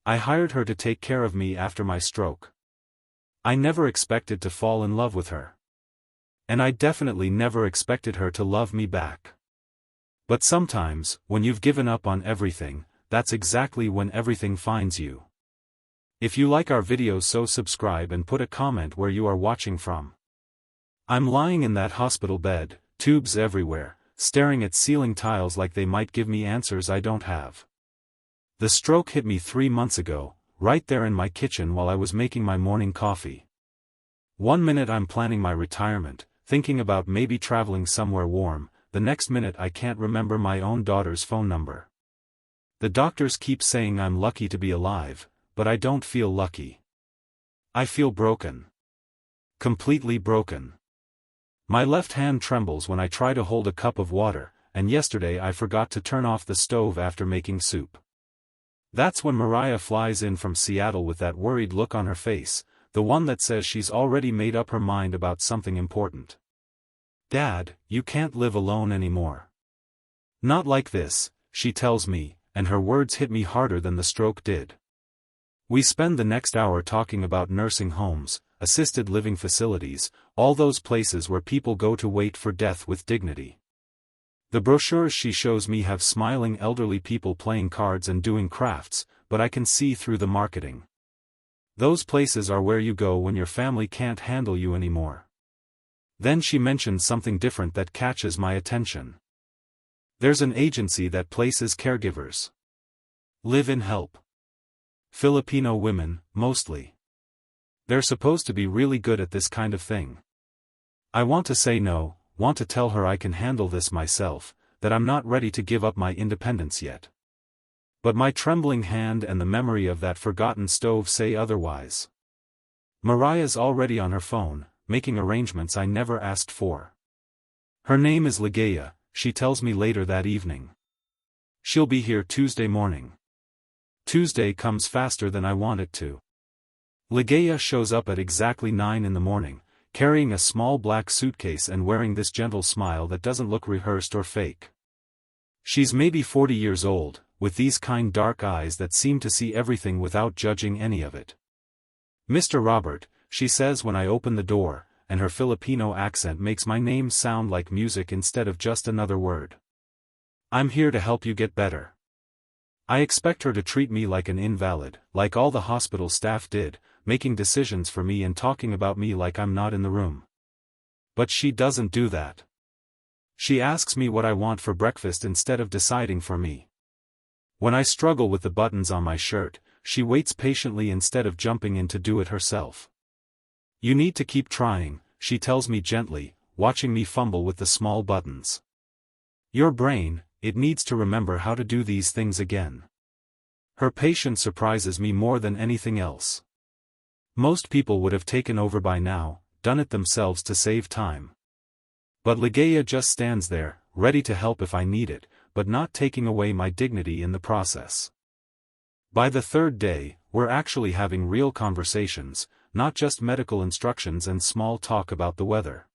I hired her to take care of me after my stroke. I never expected to fall in love with her. And I definitely never expected her to love me back. But sometimes, when you've given up on everything, that's exactly when everything finds you. If you like our videos, so subscribe and put a comment where you are watching from. I'm lying in that hospital bed, tubes everywhere, staring at ceiling tiles like they might give me answers I don't have. The stroke hit me 3 months ago, right there in my kitchen while I was making my morning coffee. 1 minute I'm planning my retirement, thinking about maybe traveling somewhere warm, the next minute I can't remember my own daughter's phone number. The doctors keep saying I'm lucky to be alive, but I don't feel lucky. I feel broken. Completely broken. My left hand trembles when I try to hold a cup of water, and yesterday I forgot to turn off the stove after making soup. That's when Mariah flies in from Seattle with that worried look on her face, the one that says she's already made up her mind about something important. "Dad, you can't live alone anymore." "Not like this," she tells me, and her words hit me harder than the stroke did. We spend the next hour talking about nursing homes, assisted living facilities, all those places where people go to wait for death with dignity. The brochures she shows me have smiling elderly people playing cards and doing crafts, but I can see through the marketing. Those places are where you go when your family can't handle you anymore. Then she mentions something different that catches my attention. There's an agency that places caregivers. Live-in help. Filipino women, mostly. They're supposed to be really good at this kind of thing. I want to say no, want to tell her I can handle this myself, that I'm not ready to give up my independence yet. But my trembling hand and the memory of that forgotten stove say otherwise. Mariah's already on her phone, making arrangements I never asked for. Her name is Ligaya, she tells me later that evening. She'll be here Tuesday morning. Tuesday comes faster than I want it to. Ligaya shows up at exactly 9 in the morning, carrying a small black suitcase and wearing this gentle smile that doesn't look rehearsed or fake. She's maybe 40 years old, with these kind dark eyes that seem to see everything without judging any of it. "Mr. Robert," she says when I open the door, and her Filipino accent makes my name sound like music instead of just another word. "I'm here to help you get better." I expect her to treat me like an invalid, like all the hospital staff did, making decisions for me and talking about me like I'm not in the room. But she doesn't do that. She asks me what I want for breakfast instead of deciding for me. When I struggle with the buttons on my shirt, she waits patiently instead of jumping in to do it herself. "You need to keep trying," she tells me gently, watching me fumble with the small buttons. "Your brain, it needs to remember how to do these things again." Her patience surprises me more than anything else. Most people would have taken over by now, done it themselves to save time. But Ligaya just stands there, ready to help if I need it, but not taking away my dignity in the process. By the third day, we're actually having real conversations, not just medical instructions and small talk about the weather.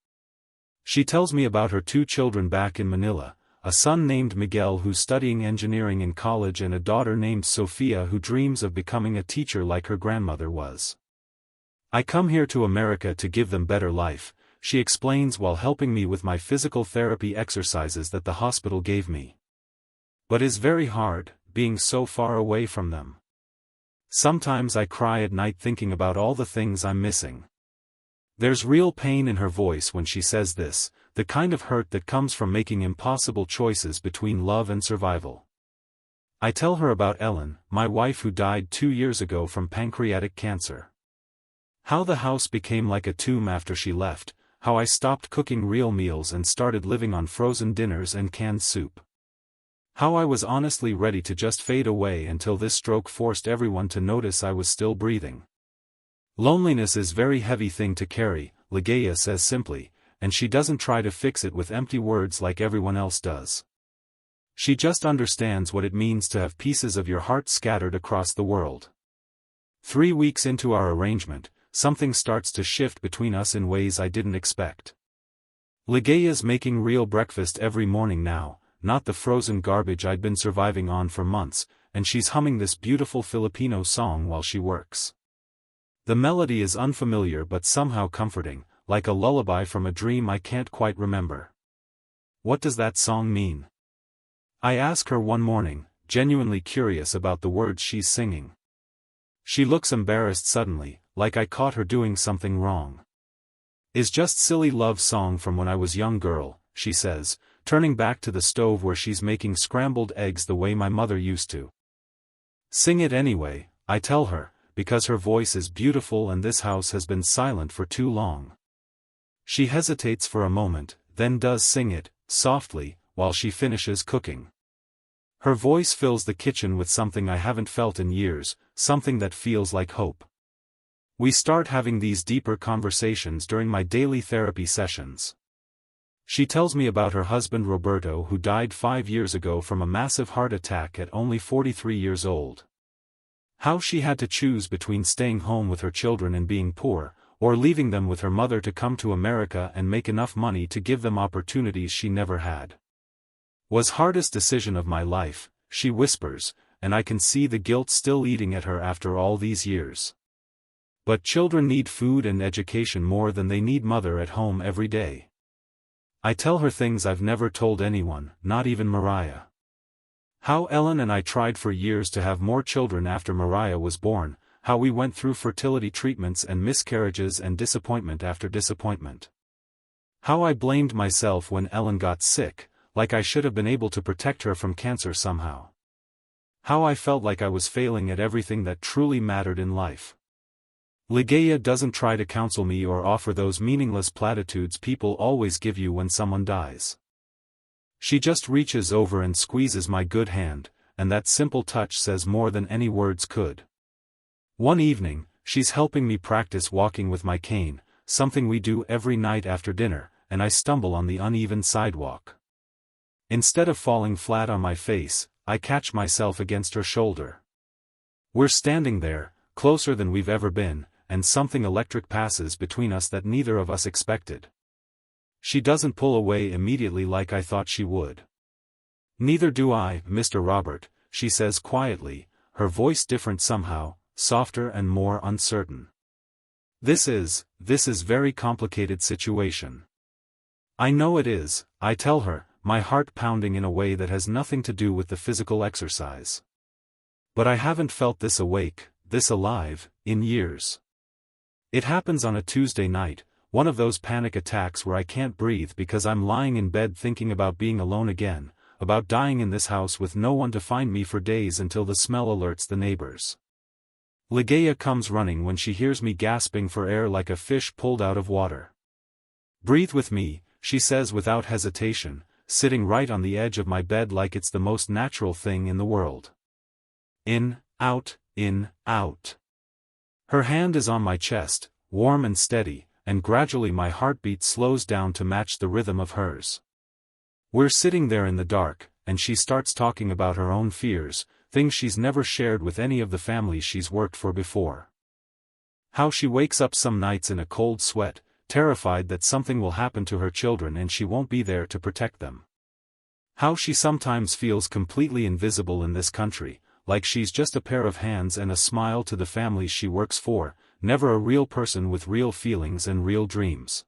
She tells me about her 2 children back in Manila, a son named Miguel who's studying engineering in college and a daughter named Sofia who dreams of becoming a teacher like her grandmother was. "I come here to America to give them better life," she explains while helping me with my physical therapy exercises that the hospital gave me. "But it's very hard, being so far away from them. Sometimes I cry at night thinking about all the things I'm missing." There's real pain in her voice when she says this, the kind of hurt that comes from making impossible choices between love and survival. I tell her about Ellen, my wife who died 2 years ago from pancreatic cancer. How the house became like a tomb after she left, how I stopped cooking real meals and started living on frozen dinners and canned soup. How I was honestly ready to just fade away until this stroke forced everyone to notice I was still breathing. "Loneliness is a very heavy thing to carry," Ligaya says simply, and she doesn't try to fix it with empty words like everyone else does. She just understands what it means to have pieces of your heart scattered across the world. 3 weeks into our arrangement, something starts to shift between us in ways I didn't expect. Ligaya's making real breakfast every morning now, not the frozen garbage I'd been surviving on for months, and she's humming this beautiful Filipino song while she works. The melody is unfamiliar but somehow comforting, like a lullaby from a dream I can't quite remember. What does that song mean? I ask her one morning, genuinely curious about the words she's singing. She looks embarrassed suddenly, like I caught her doing something wrong. "Is just silly love song from when I was young girl," she says, turning back to the stove where she's making scrambled eggs the way my mother used to. "Sing it anyway," I tell her, because her voice is beautiful and this house has been silent for too long. She hesitates for a moment, then does sing it, softly, while she finishes cooking. Her voice fills the kitchen with something I haven't felt in years, something that feels like hope. We start having these deeper conversations during my daily therapy sessions. She tells me about her husband Roberto, who died 5 years ago from a massive heart attack at only 43 years old. How she had to choose between staying home with her children and being poor, or leaving them with her mother to come to America and make enough money to give them opportunities she never had. "Was hardest decision of my life," she whispers, and I can see the guilt still eating at her after all these years. But children need food and education more than they need mother at home every day. I tell her things I've never told anyone, not even Mariah. How Ellen and I tried for years to have more children after Mariah was born, how we went through fertility treatments and miscarriages and disappointment after disappointment. How I blamed myself when Ellen got sick, like I should have been able to protect her from cancer somehow. How I felt like I was failing at everything that truly mattered in life. Ligaya doesn't try to counsel me or offer those meaningless platitudes people always give you when someone dies. She just reaches over and squeezes my good hand, and that simple touch says more than any words could. One evening, she's helping me practice walking with my cane, something we do every night after dinner, and I stumble on the uneven sidewalk. Instead of falling flat on my face, I catch myself against her shoulder. We're standing there, closer than we've ever been, and something electric passes between us that neither of us expected. She doesn't pull away immediately like I thought she would. "Neither do I, Mr. Robert," she says quietly, her voice different somehow, softer and more uncertain. This is very complicated situation." "I know it is," I tell her, my heart pounding in a way that has nothing to do with the physical exercise. "But I haven't felt this awake, this alive, in years. It happens on a Tuesday night, one of those panic attacks where I can't breathe because I'm lying in bed thinking about being alone again, about dying in this house with no one to find me for days until the smell alerts the neighbors. Ligaya comes running when she hears me gasping for air like a fish pulled out of water. "Breathe with me," she says without hesitation, sitting right on the edge of my bed like it's the most natural thing in the world. In, out, in, out. Her hand is on my chest, warm and steady, and gradually my heartbeat slows down to match the rhythm of hers. We're sitting there in the dark, and she starts talking about her own fears, things she's never shared with any of the families she's worked for before. How she wakes up some nights in a cold sweat, terrified that something will happen to her children and she won't be there to protect them. How she sometimes feels completely invisible in this country, like she's just a pair of hands and a smile to the families she works for, never a real person with real feelings and real dreams.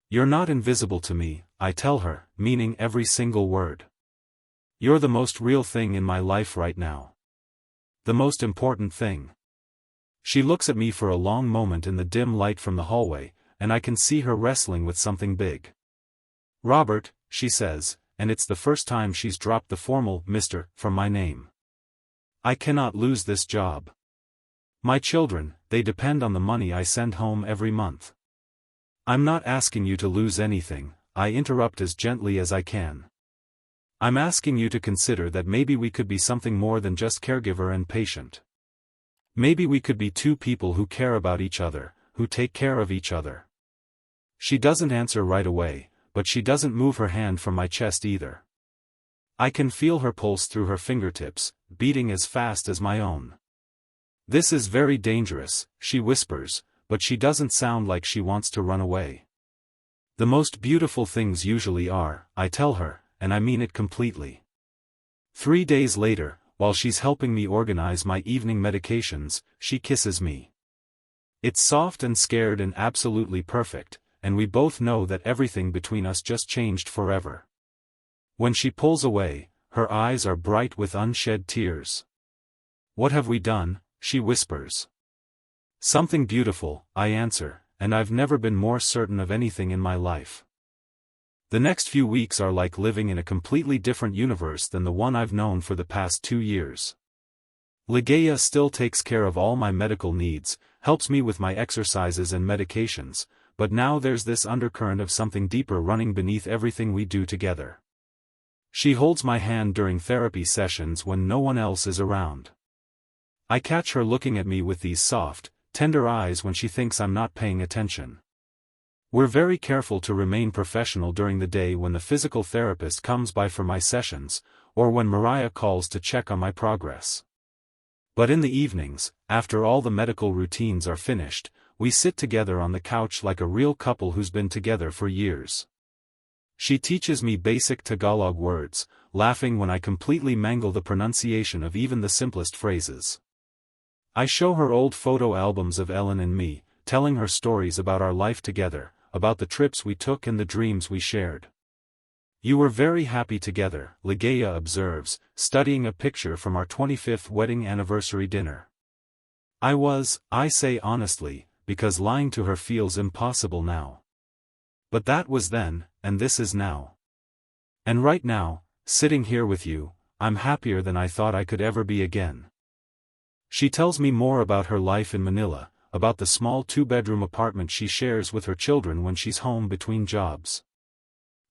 "You're not invisible to me," I tell her, meaning every single word. "You're the most real thing in my life right now. The most important thing." She looks at me for a long moment in the dim light from the hallway, and I can see her wrestling with something big. "Robert," she says, and it's the first time she's dropped the formal "Mr." from my name. "I cannot lose this job. My children, they depend on the money I send home every month." "I'm not asking you to lose anything," I interrupt as gently as I can. "I'm asking you to consider that maybe we could be something more than just caregiver and patient. Maybe we could be two people who care about each other, who take care of each other." She doesn't answer right away, but she doesn't move her hand from my chest either. I can feel her pulse through her fingertips, beating as fast as my own. "This is very dangerous," she whispers, but she doesn't sound like she wants to run away. "The most beautiful things usually are," I tell her, and I mean it completely. 3 days later, while she's helping me organize my evening medications, she kisses me. It's soft and scared and absolutely perfect, and we both know that everything between us just changed forever. When she pulls away, her eyes are bright with unshed tears. "What have we done?" she whispers. "Something beautiful," I answer, and I've never been more certain of anything in my life. The next few weeks are like living in a completely different universe than the one I've known for the past 2 years. Ligaya still takes care of all my medical needs, helps me with my exercises and medications, but now there's this undercurrent of something deeper running beneath everything we do together. She holds my hand during therapy sessions when no one else is around. I catch her looking at me with these soft, tender eyes when she thinks I'm not paying attention. We're very careful to remain professional during the day when the physical therapist comes by for my sessions, or when Mariah calls to check on my progress. But in the evenings, after all the medical routines are finished, we sit together on the couch like a real couple who's been together for years. She teaches me basic Tagalog words, laughing when I completely mangle the pronunciation of even the simplest phrases. I show her old photo albums of Ellen and me, telling her stories about our life together, about the trips we took and the dreams we shared. "You were very happy together," Ligaya observes, studying a picture from our 25th wedding anniversary dinner. "I was," I say honestly, because lying to her feels impossible now. "But that was then, and this is now. And right now, sitting here with you, I'm happier than I thought I could ever be again." She tells me more about her life in Manila, about the small 2-bedroom apartment she shares with her children when she's home between jobs.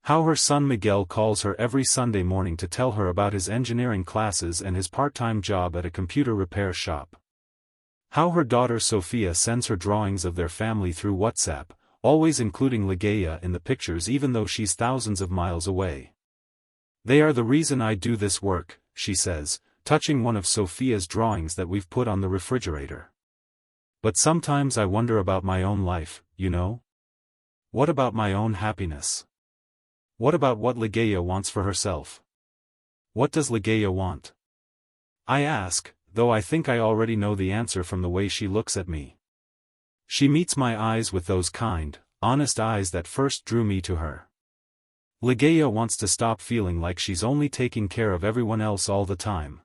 How her son Miguel calls her every Sunday morning to tell her about his engineering classes and his part-time job at a computer repair shop. How her daughter Sophia sends her drawings of their family through WhatsApp, always including Ligaya in the pictures even though she's thousands of miles away. "They are the reason I do this work," she says, touching one of Sophia's drawings that we've put on the refrigerator. "But sometimes I wonder about my own life, you know? What about my own happiness? What about what Ligaya wants for herself? What does Ligaya want?" I ask, though I think I already know the answer from the way she looks at me. She meets my eyes with those kind, honest eyes that first drew me to her. Ligaya wants to stop feeling like she's only taking care of everyone else all the time.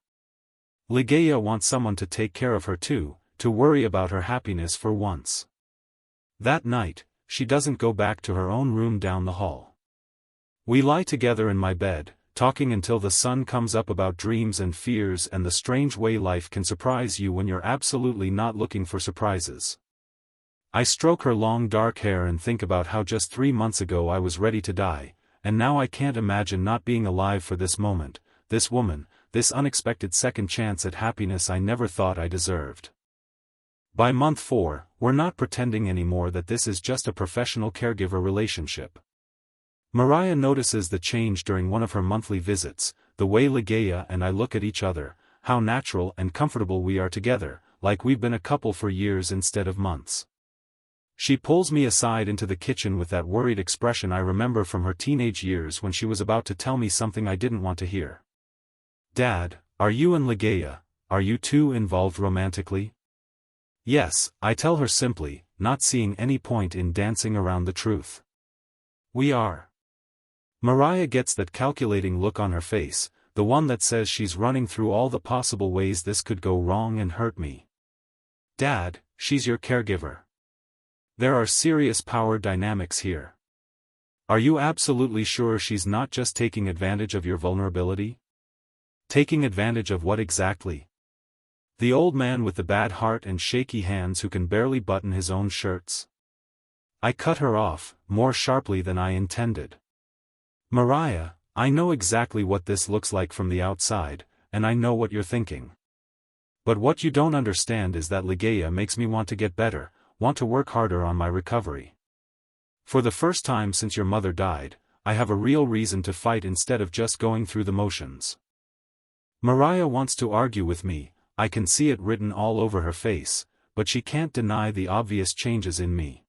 Ligaya wants someone to take care of her too, to worry about her happiness for once. That night, she doesn't go back to her own room down the hall. We lie together in my bed, talking until the sun comes up about dreams and fears and the strange way life can surprise you when you're absolutely not looking for surprises. I stroke her long dark hair and think about how just 3 months ago I was ready to die, and now I can't imagine not being alive for this moment, this woman, this unexpected second chance at happiness I never thought I deserved. By month 4, we're not pretending anymore that this is just a professional caregiver relationship. Mariah notices the change during one of her monthly visits, the way Ligaya and I look at each other, how natural and comfortable we are together, like we've been a couple for years instead of months. She pulls me aside into the kitchen with that worried expression I remember from her teenage years when she was about to tell me something I didn't want to hear. "Dad, are you and Ligaya, are you two involved romantically?" "Yes," I tell her simply, not seeing any point in dancing around the truth. "We are." Mariah gets that calculating look on her face, the one that says she's running through all the possible ways this could go wrong and hurt me. "Dad, she's your caregiver. There are serious power dynamics here. Are you absolutely sure she's not just taking advantage of your vulnerability?" "Taking advantage of what exactly?" "The old man with the bad heart and shaky hands who can barely button his own shirts." I cut her off, more sharply than I intended. "Mariah, I know exactly what this looks like from the outside, and I know what you're thinking. But what you don't understand is that Ligaya makes me want to get better, want to work harder on my recovery. For the first time since your mother died, I have a real reason to fight instead of just going through the motions." Mariah wants to argue with me, I can see it written all over her face, but she can't deny the obvious changes in me.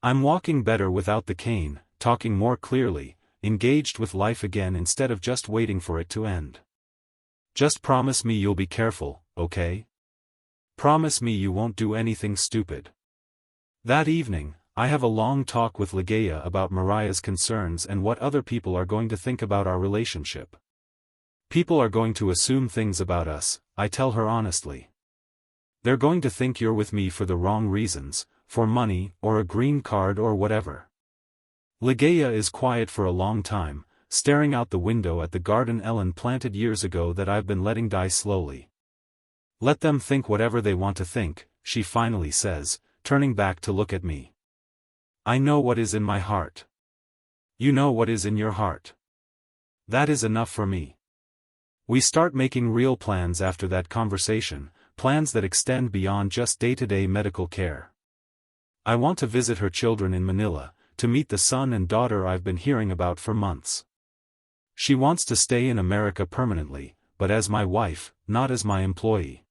I'm walking better without the cane, talking more clearly, engaged with life again instead of just waiting for it to end. Just promise me you'll be careful, okay? Promise me you won't do anything stupid. That evening, I have a long talk with Ligaya about Mariah's concerns and what other people are going to think about our relationship. People are going to assume things about us, I tell her honestly. They're going to think you're with me for the wrong reasons, for money, or a green card or whatever. Ligaya is quiet for a long time, staring out the window at the garden Ellen planted years ago that I've been letting die slowly. Let them think whatever they want to think, she finally says, turning back to look at me. I know what is in my heart. You know what is in your heart. That is enough for me. We start making real plans after that conversation, plans that extend beyond just day-to-day medical care. I want to visit her children in Manila, to meet the son and daughter I've been hearing about for months. She wants to stay in America permanently, but as my wife, not as my employee.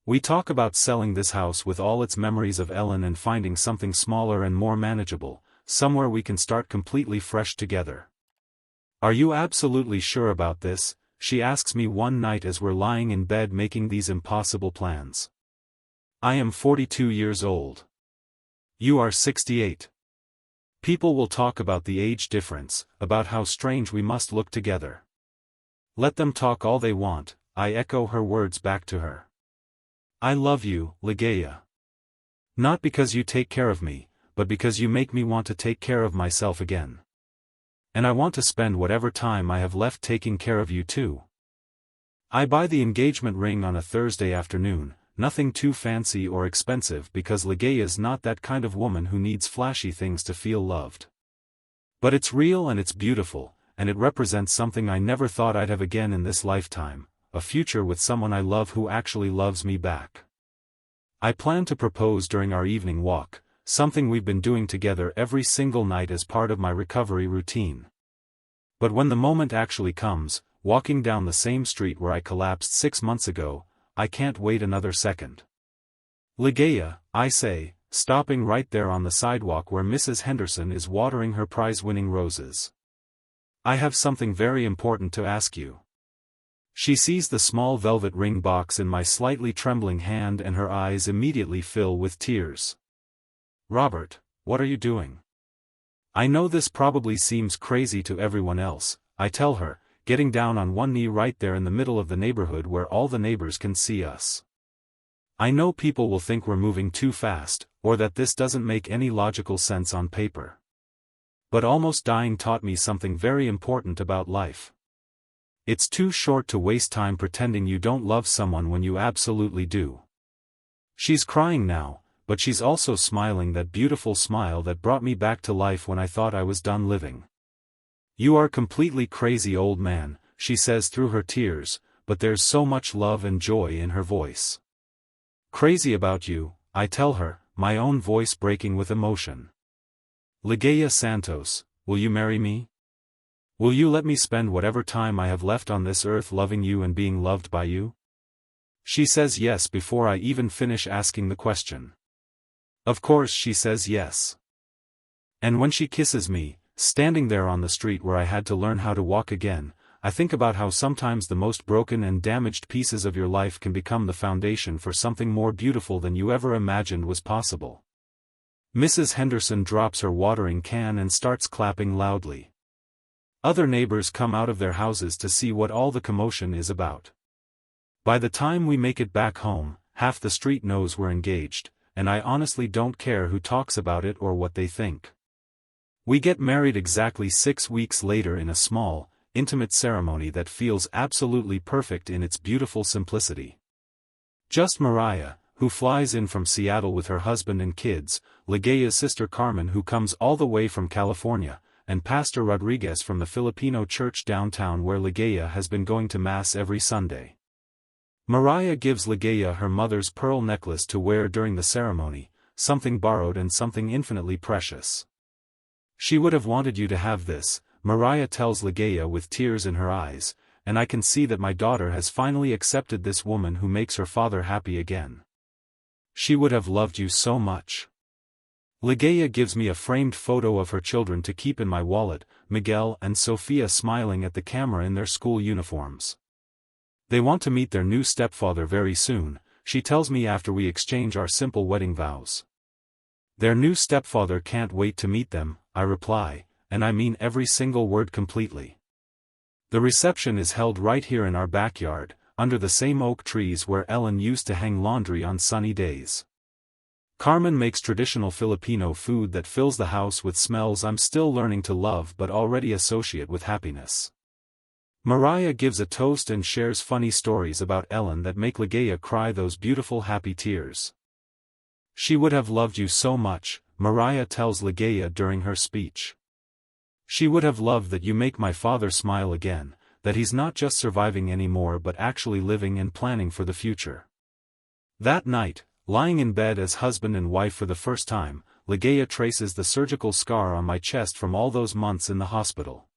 We talk about selling this house with all its memories of Ellen and finding something smaller and more manageable, somewhere we can start completely fresh together. Are you absolutely sure about this? She asks me one night as we're lying in bed making these impossible plans. I am 42 years old. You are 68. People will talk about the age difference, about how strange we must look together. Let them talk all they want, I echo her words back to her. I love you, Ligaya. Not because you take care of me, but because you make me want to take care of myself again. And I want to spend whatever time I have left taking care of you too. I buy the engagement ring on a Thursday afternoon, nothing too fancy or expensive because Ligaya's not that kind of woman who needs flashy things to feel loved. But it's real and it's beautiful, and it represents something I never thought I'd have again in this lifetime. A future with someone I love who actually loves me back. I plan to propose during our evening walk, something we've been doing together every single night as part of my recovery routine. But when the moment actually comes, walking down the same street where I collapsed 6 months ago, I can't wait another second. Ligaya, I say, stopping right there on the sidewalk where Mrs. Henderson is watering her prize-winning roses. I have something very important to ask you. She sees the small velvet ring box in my slightly trembling hand and her eyes immediately fill with tears. Robert, what are you doing? I know this probably seems crazy to everyone else, I tell her, getting down on one knee right there in the middle of the neighborhood where all the neighbors can see us. I know people will think we're moving too fast, or that this doesn't make any logical sense on paper. But almost dying taught me something very important about life. It's too short to waste time pretending you don't love someone when you absolutely do. She's crying now, but she's also smiling that beautiful smile that brought me back to life when I thought I was done living. You are completely crazy, old man, she says through her tears, but there's so much love and joy in her voice. Crazy about you, I tell her, my own voice breaking with emotion. Ligaya Santos, will you marry me? Will you let me spend whatever time I have left on this earth loving you and being loved by you? She says yes before I even finish asking the question. Of course she says yes. And when she kisses me, standing there on the street where I had to learn how to walk again, I think about how sometimes the most broken and damaged pieces of your life can become the foundation for something more beautiful than you ever imagined was possible. Mrs. Henderson drops her watering can and starts clapping loudly. Other neighbors come out of their houses to see what all the commotion is about. By the time we make it back home, half the street knows we're engaged, and I honestly don't care who talks about it or what they think. We get married exactly 6 weeks later in a small, intimate ceremony that feels absolutely perfect in its beautiful simplicity. Just Mariah, who flies in from Seattle with her husband and kids, Ligaya's sister Carmen who comes all the way from California, and Pastor Rodriguez from the Filipino church downtown where Ligaya has been going to Mass every Sunday. Mariah gives Ligaya her mother's pearl necklace to wear during the ceremony, something borrowed and something infinitely precious. She would have wanted you to have this, Mariah tells Ligaya with tears in her eyes, and I can see that my daughter has finally accepted this woman who makes her father happy again. She would have loved you so much. Ligaya gives me a framed photo of her children to keep in my wallet, Miguel and Sofia smiling at the camera in their school uniforms. They want to meet their new stepfather very soon, she tells me after we exchange our simple wedding vows. Their new stepfather can't wait to meet them, I reply, and I mean every single word completely. The reception is held right here in our backyard, under the same oak trees where Ellen used to hang laundry on sunny days. Carmen makes traditional Filipino food that fills the house with smells I'm still learning to love but already associate with happiness. Mariah gives a toast and shares funny stories about Ellen that make Ligaya cry those beautiful happy tears. She would have loved you so much, Mariah tells Ligaya during her speech. She would have loved that you make my father smile again, that he's not just surviving anymore but actually living and planning for the future. That night, lying in bed as husband and wife for the first time, Ligaya traces the surgical scar on my chest from all those months in the hospital.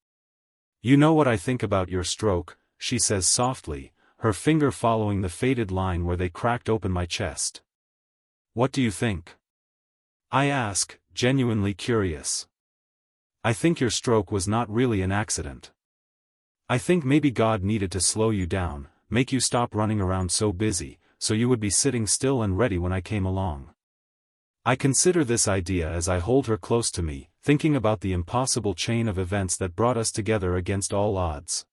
You know what I think about your stroke, she says softly, her finger following the faded line where they cracked open my chest. What do you think? I ask, genuinely curious. I think your stroke was not really an accident. I think maybe God needed to slow you down, make you stop running around so busy, so you would be sitting still and ready when I came along. I consider this idea as I hold her close to me, thinking about the impossible chain of events that brought us together against all odds.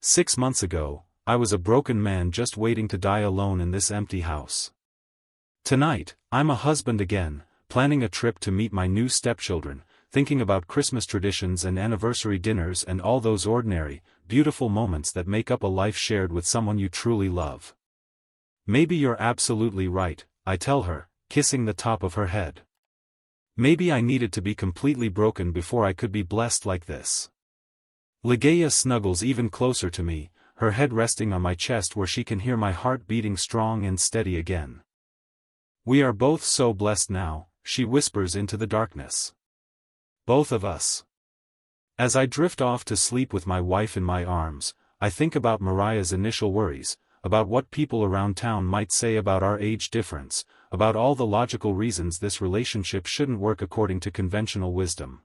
6 months ago, I was a broken man just waiting to die alone in this empty house. Tonight, I'm a husband again, planning a trip to meet my new stepchildren, thinking about Christmas traditions and anniversary dinners and all those ordinary, beautiful moments that make up a life shared with someone you truly love. Maybe you're absolutely right, I tell her, kissing the top of her head. Maybe I needed to be completely broken before I could be blessed like this. Ligaya snuggles even closer to me, her head resting on my chest where she can hear my heart beating strong and steady again. We are both so blessed now, she whispers into the darkness. Both of us. As I drift off to sleep with my wife in my arms, I think about Mariah's initial worries, about what people around town might say about our age difference, about all the logical reasons this relationship shouldn't work according to conventional wisdom.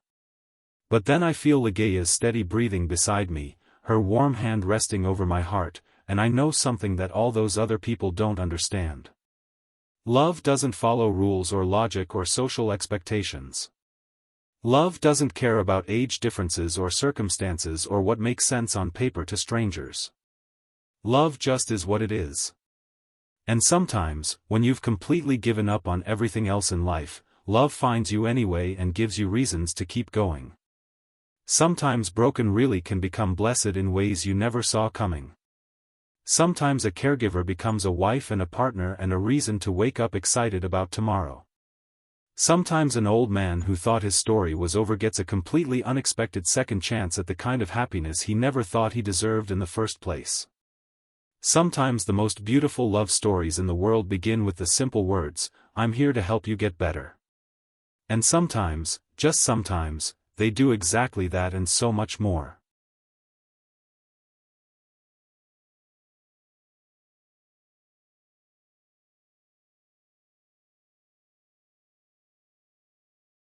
But then I feel Ligaya's steady breathing beside me, her warm hand resting over my heart, and I know something that all those other people don't understand. Love doesn't follow rules or logic or social expectations. Love doesn't care about age differences or circumstances or what makes sense on paper to strangers. Love just is what it is. And sometimes, when you've completely given up on everything else in life, love finds you anyway and gives you reasons to keep going. Sometimes broken really can become blessed in ways you never saw coming. Sometimes a caregiver becomes a wife and a partner and a reason to wake up excited about tomorrow. Sometimes an old man who thought his story was over gets a completely unexpected second chance at the kind of happiness he never thought he deserved in the first place. Sometimes the most beautiful love stories in the world begin with the simple words, "I'm here to help you get better." And sometimes, just sometimes, they do exactly that and so much more.